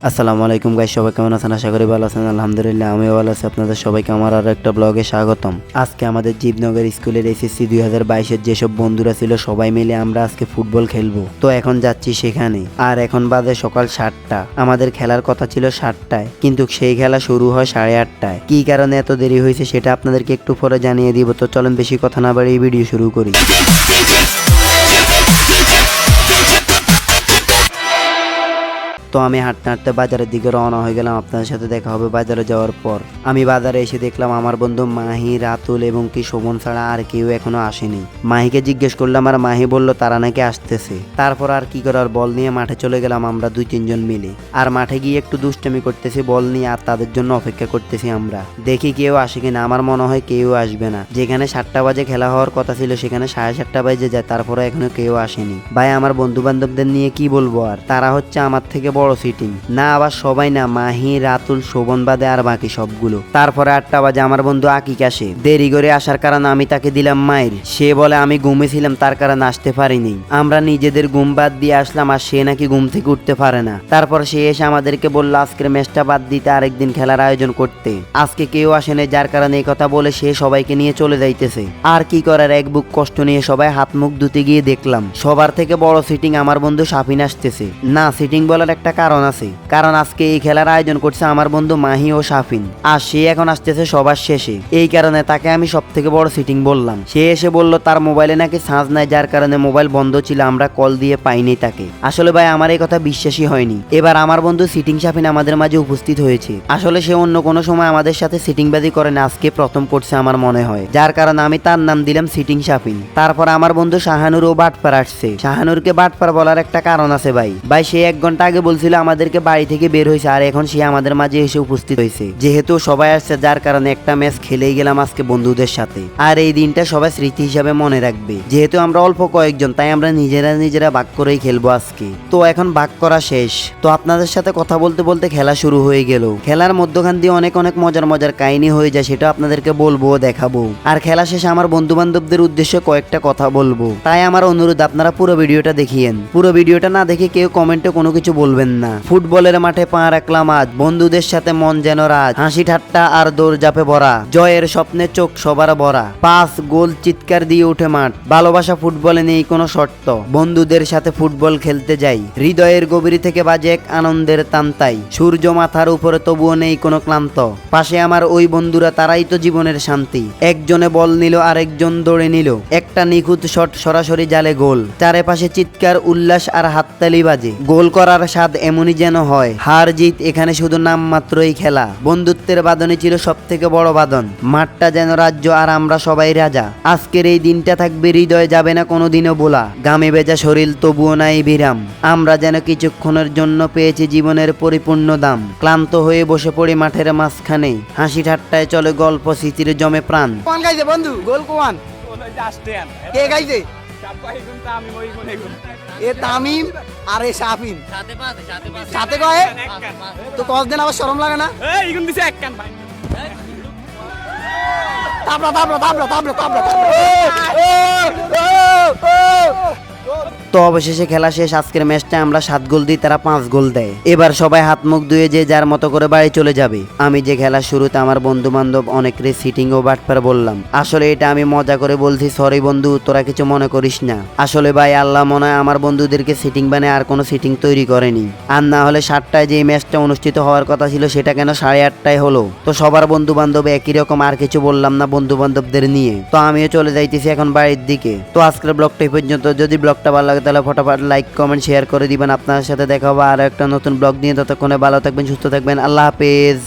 আসসালামু আলাইকুম গাইস, সবাই কেমন আছেন? আশা করি ভালো আছেন। আলহামদুলিল্লাহ আমিও ভালো আছি। আপনাদের সবাইকে আমার আরো একটা ব্লগে স্বাগতম। আজকে আমাদের জীবনগর স্কুলের এসএসসি 2022-এর যেসব বন্ধুরা ছিল সবাই মিলে আমরা আজকে ফুটবল খেলবো। তো এখন যাচ্ছি সেখানে, আর এখন বাজে সকাল 7টা। আমাদের খেলার কথা ছিল 7টায়, কিন্তু সেই খেলা শুরু হয় 8:30টায়। কি কারণে এত দেরি হয়েছে সেটা আপনাদেরকে একটু পরে জানিয়ে দিব। তো চলেন বেশি কথা না বাড়িয়ে ভিডিও শুরু করি। তো আমি হাঁটতে হাঁটতে বাজারের দিকে রওনা হয়ে গেলাম। আপনাদের সাথে দেখা হবে বাজারে যাওয়ার পর। আমি বাজারে এসে দেখলাম আমার বন্ধু মাহি, রাতুল এবং কি শোভন ছাড়া আর কেউ এখনো আসেনি। মাহিকে জিজ্ঞেস করলাম আর মাহি বলল তারা নাকি আসতেছে। তারপর আর কি করার, বল নিয়ে মাঠে চলে গেলাম আমরা 2-3 জন মিলে। আর মাঠে গিয়ে একটু দুষ্টামি করতেছি বল নিয়ে, আর তাদের জন্য অপেক্ষা করতেছি আমরা। দেখি কেউ আসে কিনা। আমার মনে হয় কেউ আসবে না। যেখানে 7টা বাজে খেলা হওয়ার কথা ছিল সেখানে 7:30 বাজে যায়, তারপরে এখনো কেউ আসেনি। ভাই আমার বন্ধু বান্ধবদের নিয়ে কি বলবো, আর তারা হচ্ছে আমার থেকে বড় সিটিং না। আবার সবাই না, মাহি, রাতুল, শোভন বাদে আর বাকি সবগুলো। তারপরে 8টা বাজে আমার বন্ধু আকিক আসে। দেরি করে আসার কারণে আমি তাকে দিলাম মাইর। সে বলে আমি ঘুমেছিলাম তার কারণে আসতে পারিনি। আমরা নিজেদের ঘুম বাদ দিয়ে আসলাম, আর সে নাকি ঘুম থেকে উঠতে পারে না। তারপর সে এসে আমাদেরকে বলল আজকের ম্যাচটা বাদ দিতে, আরেকদিন খেলার আয়োজন করতে। আজকে কেউ আসেনি, যার কারণে এই কথা বলে সে সবাইকে নিয়ে চলে যাইতেছে। আর কি করার, এক বুক কষ্ট নিয়ে সবাই হাত মুখ ধুতে গিয়ে দেখলাম সবার থেকে বড় সিটিং আমার বন্ধু শাফিন আসতেছে। না, সিটিং বলার একটা কারণ আছে, কারণ আজকে এই খেলার আয়োজন করছে আমার বন্ধু মাহি ও শাফিন, আর সে এখন আসতেছে সবার শেষে। এই কারণে তাকে আমি সব থেকে বড় সিটিং বললাম। সে এসে বলল তার মোবাইলে নাকি চার্জ নাই, যার কারণে মোবাইল বন্ধ ছিল, আমরা কল দিয়ে পাইনি তাকে। আসলে ভাই আমার এই কথা বিশ্বাসই হয়নি। এবার আমার বন্ধু সিটিং শাফিন আমাদের মাঝে উপস্থিত হয়েছে। আসলে সে অন্য কোনো সময় আমাদের সাথে সিটিংবাজি করে না, আজকে প্রথম করছে আমার মনে হয়, যার কারণে আমি তার নাম দিলাম সিটিং শাফিন। তারপর আমার বন্ধু শাহানুর ও বাটপার আসছে। শাহানুরকে বাটপার বলার একটা কারণ আছে ভাই। সে 1 ঘন্টা আগে বলছিল আমাদেরকে বাড়ি থেকে বের হয়েছে, আর এখন সে আমাদের মাঝে এসে উপস্থিত হয়েছে। যেহেতু সবাই আসছে, যার কারণে একটা ম্যাচ খেলেই গেলাম আজকে বন্ধুদের সাথে। আর এই দিনটা সবাই স্মৃতি হিসাবে মনে রাখবে। যেহেতু আমরা অল্প কয়েকজন, তাই আমরা নিজেরা ভাগ করেই খেলবো আজকে। তো এখন ভাগ করা শেষ। তো আপনাদের সাথে কথা বলতে বলতে খেলা শুরু হয়ে গেল। খেলার মধ্যখান দিয়ে অনেক মজার কাহিনী হয়ে যায়, সেটা আপনাদেরকে বলবো, দেখাবো। আর খেলা শেষে আমার বন্ধু বান্ধবদের উদ্দেশ্যে কয়েকটা কথা বলবো। তাই আমার অনুরোধ, আপনারা পুরো ভিডিওটা দেখিয়েন। পুরো ভিডিওটা না দেখে কেউ কমেন্টে কোনো কিছু বলবেন না। ফুটবলের মাঠে পা রাখলাম আজ, বন্ধুদের সাথে মন যেন রাজ, হাসি ঠাট্টা আর দৌড়ঝাঁপে ভরা, জয়ের স্বপ্নে চোখ সবার ভরা, 5 গোল চিৎকার দিয়ে উঠে মাঠ, ভালোবাসা ফুটবলে নেই কোনো শর্ত, বন্ধুদের সাথে ফুটবল খেলতে যাই, হৃদয়ের গভীর থেকে বাজে এক আনন্দের তান্তাই, সূর্য মাথার উপরে তবুও নেই কোনো ক্লান্ত, পাশে আমার ওই বন্ধুরা, তারাই তো জীবনের শান্তি, একজনে বল নিল আরেকজন দৌড়ে নিল, একটা নিখুঁত শট সরাসরি জালে গোল, চারপাশে চিৎকার উল্লাস আর হাততালি বাজে, গোল করার স্বাদ এমনই যেন হয়, হার জিত এখানে শুধু নাম মাত্রই খেলা, বন্ধুত্বের বাঁধনই ছিল সব থেকে বড় বাঁধন, মাঠটা যেন রাজ্য আর আমরা সবাই রাজা, আজকের এই দিনটা থাকবে হৃদয়ে যাবে না কোনোদিনও বোলা, গামে বেজা শরীর তবুও নাই বিরাম, আমরা যেন কিছুক্ষণের জন্য পেয়েছি জীবনের পরিপূর্ণ দাম, ক্লান্ত হয়ে বসে পড়ি মাঠের মাঝখানে, হাসি ঠাট্টায় চলে গল্প, স্মৃতির জমে প্রাণ। কোন গাইছে বন্ধু? গোল কোন? কে গাইছে? এ তামিম আর এ শাফিন সাথে কয় তো কস দিন, আবার শরম লাগে না? তাবড়া তাবড়া তাবড়া তাবড়া তাবড়া। তো অবশেষে খেলা শেষ। আজকের ম্যাচটা আমরা 7 গোল দিই, তারা 5 গোল দেয়। এবার সবাই হাত মুখ ধুয়ে যে যার মতো করে বাড়ি চলে যাবে। আমি যে খেলার শুরুতে আমার বন্ধু বান্ধব অনেকেরই সিটিং ও বাটপার বললাম, আসলে এটা আমি মজা করে বলছি, সরি বন্ধু, তোরা কিছু মনে করিস না। আসলে ভাই আল্লাহ মনে হয় আমার বন্ধুদেরকে সিটিং বানিয়ে আর কোনো সিটিং তৈরি করেনি। আর না হলে 7টায় যে ম্যাচটা অনুষ্ঠিত হওয়ার কথা ছিল সেটা কেন 8:30টায় হলো। তো সবার বন্ধু বান্ধব একই রকম, আর কিছু বললাম না বন্ধু বান্ধবদের নিয়ে। তো আমিও চলে যাইতেছি এখন বাড়ির দিকে। তো আজকের ব্লগটা এই পর্যন্ত। যদি ব্লগটা ভালো লাগে তাহলে ফটাফট লাইক কমেন্ট শেয়ার করে দিবেন। আপনার সাথে দেখা হবে আর একটা নতুন ব্লগ নিয়ে। ততক্ষণে ভালো থাকবেন, সুস্থ থাকবেন। আল্লাহ হাফেজ।